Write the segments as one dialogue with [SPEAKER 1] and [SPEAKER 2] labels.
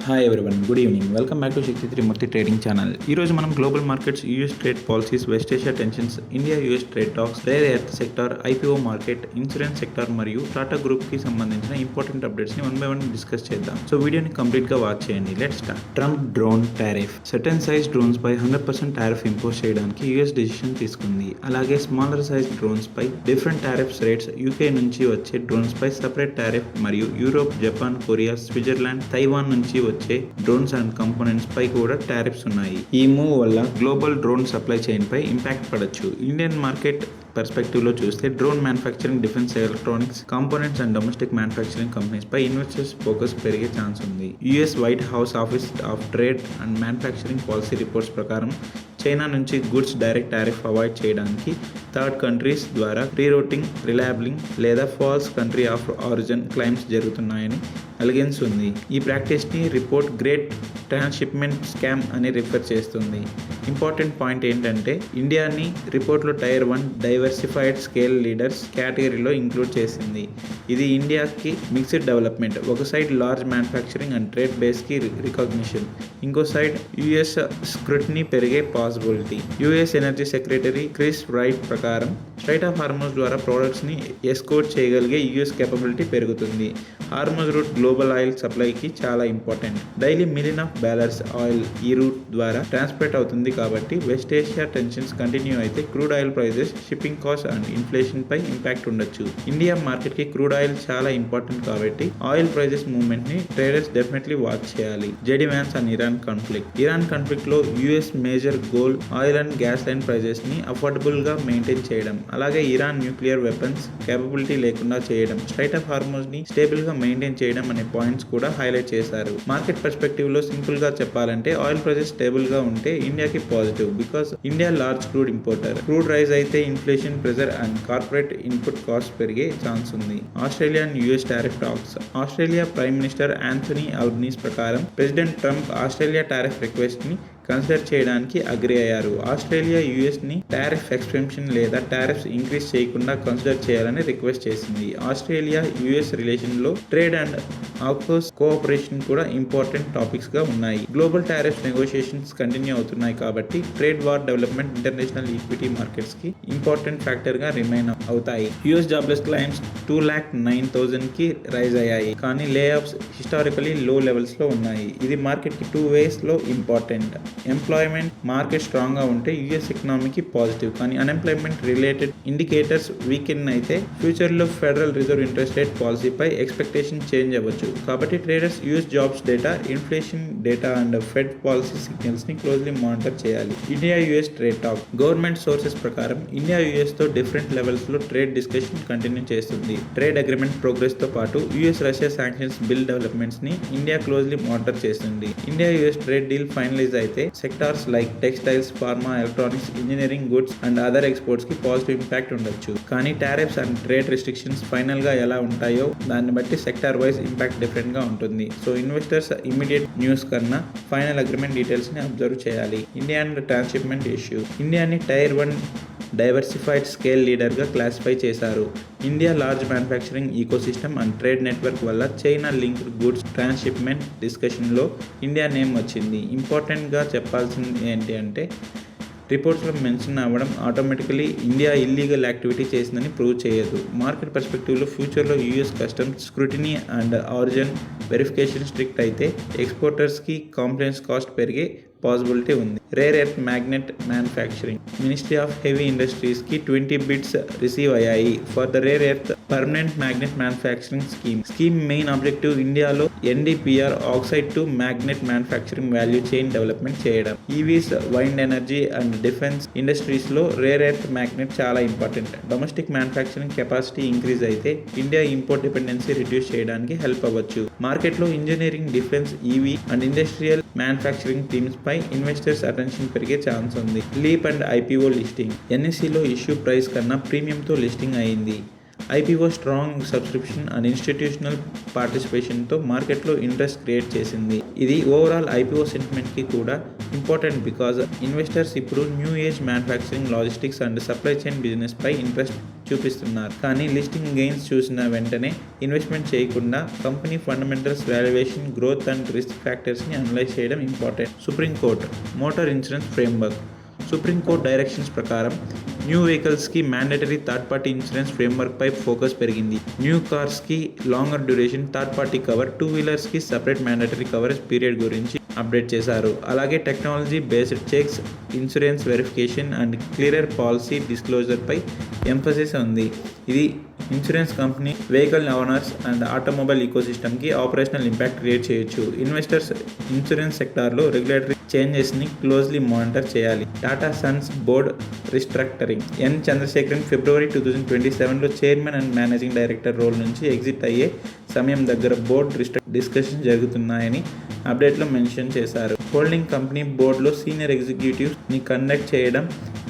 [SPEAKER 1] Hi everyone, good evening. Welcome back to Shakti Trimurthi trading channel. ఈ రోజు మనం global markets, US trade policies, West Asia tensions, India US trade talks, rare earth sector, IPO market, insurance sector మరియు Tata group కి సంబంధించిన important updates ని one by one discuss చేద్దాం. So వీడియోని complete గా వాచ్ చేయండి. Let's start. Trump drone tariff. Certain size drones పై 100% tariff impose చేయడానికి యూఎస్ డెసిషన్ తీసుకుంది. అలాగే స్మాలర్ సైజ్ డ్రోన్స్ పై డిఫరెంట్ టారిఫ్స్ రేట్స్, యూకే నుంచి వచ్చే డ్రోన్స్ పై సెపరేట్ టారిఫ్ మరియు Europe, Japan, Korea, Switzerland, Taiwan నుంచి వచ్చే డ్రోన్స్ అండ్ కంపోనెంట్స్ పై కూడా టారిఫ్స్ ఉన్నాయి. ఈ మూవ్ వల్ల గ్లోబల్ డ్రోన్ సప్లై చైన్ పై ఇంపాక్ట్ పడొచ్చు. ఇండియన్ మార్కెట్ పర్స్పెక్టివ్ లో చూస్తే drone manufacturing, defence electronics components and domestic manufacturing companies పై ఇన్వెస్టర్స్ ఫోకస్ పెరిగే ఛాన్స్ ఉంది. US White House office of trade and manufacturing policy reports ప్రకారం China నుంచి goods direct tariff avoid చేయడానికి third countries ద్వారా rerouting, relabelling లేదా false country of origin claims జరుగుతున్నాయని allegations ఉంది. ఈ ప్రాక్టీస్ని రిపోర్ట్ గ్రేట్ ట్రాన్స్షిప్మెంట్ స్కామ్ అని రిఫర్ చేస్తుంది. ఇంపార్టెంట్ పాయింట్ ఏంటంటే ఇండియాని రిపోర్ట్లో టైర్ 1 డైవర్సిఫైడ్ స్కేల్ లీడర్స్ కేటగిరీలో ఇంక్లూడ్ చేసింది. ఇది ఇండియాకి మిక్స్డ్ డెవలప్మెంట్. ఒక side large manufacturing and trade బేస్కి రికగ్నిషన్, ఇంకో సైడ్ యుఎస్ స్క్రూటినీ పెరిగే possibility. US energy secretary Chris Wright ప్రకారం స్ట్రైట్ ఆఫ్ హార్మోజ్ ద్వారా ప్రోడక్ట్స్ని ఎస్కోర్ట్ చేయగలిగే యుఎస్ కేపబిలిటీ పెరుగుతుంది. హార్మోజ్ రూట్ గ్లోబల్ ఆయిల్ సప్లైకి చాలా important. Daily million of barrels oil ఈ రూట్ ద్వారా ట్రాన్స్పోర్ట్ అవుతుంది. కాబట్టి వెస్ట్ ఏషియా టెన్షన్స్ కంటిన్యూ అయితే crude oil prices, shipping cost and inflation పై ఇంపాక్ట్ ఉండొచ్చు. ఇండియా మార్కెట్ కి క్రూడ్ ఆయిల్ చాలా ఇంపార్టెంట్ కాబట్టి ఆయిల్ ప్రైజెస్ మూవ్మెంట్ ని ట్రేడర్స్ డెఫినెట్లీ వాచ్ చేయాలి. JD Vance and Iran conflict. Iran conflict లో US major goal oil and gas line prices ని affordable గా మెయింటైన్ చేయడం, అలాగే ఇరాన్ న్యూక్లియర్ వెపన్స్ కేపబిలిటీ లేకుండా చేయడం, స్ట్రైట్ ఆఫ్ హార్మోజ్ ని స్టేబుల్ గా మెయింటైన్ చేయడం అనే పాయింట్స్ కూడా హైలైట్ చేశారు. మార్కెట్ పర్స్పెక్టివ్ లో సింపుల్ గా చెప్పాలంటే ఆయిల్ ప్రైజెస్ స్టేబుల్ గా ఉంటే ఇండియాకి positive, because India large crude importer. Crude rise అయితే inflation pressure and corporate input cost పెరిగే ఛాన్స్ ఉంది. Australia and US tariff talks. Australia prime minister Anthony Albanese ప్రకారం president Trump Australia tariff request ని consider చేయడానికి agree అయ్యారు. Australia US ని tariff expansion లేదా tariffs increase చేయకుండా కన్సిడర్ చేయాలని రిక్వెస్ట్ చేసింది. ఆస్ట్రేలియా యుఎస్ రిలేషన్ లో ట్రేడ్ అండ్ ఆఫ్కోర్స్ కోఆపరేషన్ కూడా ఇంపార్టెంట్ టాపిక్స్ గా ఉన్నాయి. గ్లోబల్ టారిఫ్ నెగోషియేషన్స్ కంటిన్యూ అవుతున్నాయి కాబట్టి trade war development international equity markets కి ఇంపార్టెంట్ ఫ్యాక్టర్ గా రిమైన్ అవుతాయి. యుఎస్ జాబ్లెస్ క్లైమ్స్ 2,09,000 కి రైజ్ అయ్యాయి, కానీ లే ఆఫ్స్ హిస్టారికలీ లో లెవెల్స్ లో ఉన్నాయి. ఇది మార్కెట్ కి 2 ways లో ఇంపార్టెంట్. ఎంప్లాయ్మెంట్ మార్కెట్ స్ట్రాంగ్ గా ఉంటే యుఎస్ ఎకనామీకి పాజిటివ్, కానీ అన్ఎంప్లాయ్మెంట్ రిలేటెడ్ ఇండికేటర్స్ వీకెన్ అయితే ఫ్యూచర్ లో ఫెడరల్ రిజర్వ్ ఇంట్రెస్ట్ రేట్ పాలసీపై ఎక్స్పెక్టేషన్ చేంజ్ అవ్వచ్చు. కాబట్టి traders US jobs data, inflation data and Fed policy signals ని క్లోజ్లీ మానిటర్ చేయాలి. India US trade talk. Government sources ప్రకారం ఇండియా యుఎస్ తో different levels లో ట్రేడ్ డిస్కషన్ కంటిన్యూ చేస్తుంది. Trade agreement progress తో పాటు US Russia sanctions bill developments ని India closely monitor చేస్తుంది. India US trade deal finalize అయితే sectors like textiles, pharma, electronics, engineering, goods and other exports కి positive impact ఉండొచ్చు. కానీ tariffs and trade restrictions final గా ఎలా ఉంటాయో దాన్ని బట్టి సెక్టార్ వైజ్ ఇంపాక్ట్ డిఫరెంట్ గా ఉంటుంది. సో ఇన్వెస్టర్స్ ఇమీడియట్ న్యూస్ కన్నా ఫైనల్ అగ్రిమెంట్ డీటెయిల్స్ ని అబ్జర్వ్ చేయాలి. India and transshipment issue. ఇండియాని టైర్ 1 డైవర్సిఫైడ్ స్కేల్ లీడర్గా క్లాసిఫై చేశారు. India large manufacturing ecosystem and trade network వల్ల చైనా లింక్డ్ గుడ్స్ ట్రాన్స్షిప్మెంట్ డిస్కషన్లో ఇండియా నేమ్ వచ్చింది. ఇంపార్టెంట్గా చెప్పాల్సింది ఏంటి అంటే రిపోర్ట్స్లో మెన్షన్ అవ్వడం ఆటోమేటికలీ ఇండియా ఇల్లీగల్ యాక్టివిటీ చేసిందని ప్రూవ్ చేయదు. మార్కెట్ పర్స్పెక్టివ్లో ఫ్యూచర్లో US customs scrutiny and origin verification strict అయితే ఎక్స్పోర్టర్స్కి కాంప్లైన్స్ కాస్ట్ పెరిగే పాసిబిలిటీ ఉంది. Rare earth magnet manufacturing. Ministry of heavy ఇండస్ట్రీస్కి 20 బిడ్స్ రిసీవ్ అయ్యాయి for the rare earth permanent magnet manufacturing scheme main objective ఇండియాలో NDPR oxide to magnet manufacturing value chain development చేయడం. EVs, wind energy and defence industries లో rare earth magnet చాలా important. Domestic manufacturing capacity increase అయితే India import dependency reduce చేయడానికి help అవ్వచ్చు. మార్కెట్లో engineering, defence, EV and industrial manufacturing themes పై investors attention పెరిగే chance ఉంది. Leap and IPO listing. ఎన్ఎస్సిలో ఇష్యూ ప్రైస్ కన్నా ప్రీమియంతో లిస్టింగ్ అయింది. IPO strong subscription and institutional పార్టిసిపేషన్తో మార్కెట్లో ఇంట్రెస్ట్ క్రియేట్ చేసింది. ఇది ఓవరాల్ ఐపీఓ సెంటిమెంట్కి కూడా ఇంపార్టెంట్ బికాజ్ ఇన్వెస్టర్స్ ఇప్పుడు new age manufacturing, logistics and supply chain business పై ఇంట్రెస్ట్ చూపిస్తున్నారు. కానీ లిస్టింగ్ గెయిన్స్ చూసిన వెంటనే ఇన్వెస్ట్మెంట్ చేయకుండా company fundamentals, valuation, growth and risk ఫ్యాక్టర్స్ని అనలైజ్ చేయడం important. Supreme court motor insurance framework. Supreme court directions ప్రకారం new వెహికల్స్కి mandatory third party insurance ఫ్రేమ్వర్క్పై ఫోకస్ పెరిగింది. న్యూ కార్స్కి longer duration third party cover, two వీలర్స్కి సపరేట్ మ్యాండేటరీ కవరేజ్ పీరియడ్ గురించి update చేశారు. అలాగే technology based checks, insurance verification and clear policy డిస్క్లోజర్పై emphasis ఉంది. ఇది insurance company, vehicle owners and automobile ఈకోసిస్టమ్కి ఆపరేషనల్ ఇంపాక్ట్ క్రియేట్ చేయొచ్చు. ఇన్వెస్టర్స్ ఇన్సూరెన్స్ సెక్టార్లో రెగ్యులేటరీ చేంజెస్ని క్లోజ్లీ మానిటర్ చేయాలి. Tata Sons board restructuring. N Chandrasekaran February 2027లో chairman and managing director role నుంచి ఎగ్జిట్ అయ్యే సమయం దగ్గర బోర్డ్ డిస్కషన్స్ జరుగుతున్నాయని అప్డేట్లో మెన్షన్ చేశారు. హోల్డింగ్ కంపెనీ బోర్డులో సీనియర్ ఎగ్జిక్యూటివ్స్ని కండక్ట్ చేయడం,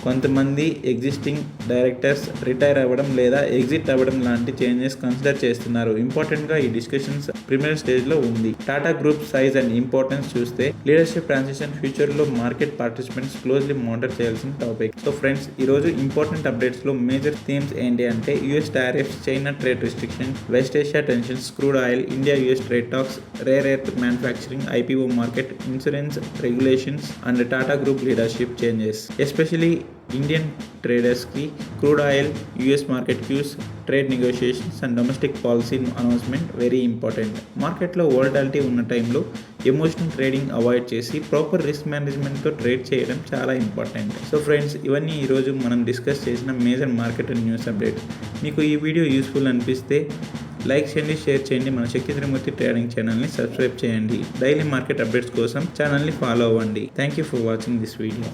[SPEAKER 1] కొంతమంది ఎగ్జిస్టింగ్ డైరెక్టర్స్ రిటైర్ అవ్వడం లేదా ఎగ్జిట్ అవ్వడం లాంటి చేంజెస్ కన్సిడర్ చేస్తున్నారు. ఇంపార్టెంట్గా ఈ డిస్కషన్స్ ప్రిమియర్ స్టేజ్లో ఉంది. Tata group size and importance చూస్తే లీడర్షిప్ ట్రాన్సిషన్ ఫ్యూచర్లో మార్కెట్ పార్టిసిపెంట్స్ క్లోజ్లీ మానిటర్ చేయాల్సిన టాపిక్. సో ఫ్రెండ్స్, ఈరోజు ఇంపార్టెంట్ అప్డేట్స్లో మేజర్ థీమ్స్ ఏంటి అంటే US tariffs, China trade restriction, West Asia tensions, crude oil, India US trade talks, rare earth manufacturing, IPO market, insurance regulations and Tata group leadership changes. Especially Indian ట్రేడర్స్కి crude oil, US market cues, trade negotiations and domestic policy announcement very important. మార్కెట్లో volatility ఉన్న టైంలో emotional trading avoid చేసి proper risk మేనేజ్మెంట్తో trade చేయడం చాలా important. So friends, ఇవన్నీ ఈరోజు మనం డిస్కస్ చేసిన major market and news updates. మీకు ఈ వీడియో యూస్ఫుల్ అనిపిస్తే లైక్ చేయండి, షేర్ చేయండి. మన శక్తి త్రిమూర్తి ట్రేడింగ్ ఛానల్ని సబ్స్క్రైబ్ చేయండి. డైలీ మార్కెట్ అప్డేట్స్ కోసం ఛానల్ని ఫాలో అవ్వండి. Thank you for watching this video.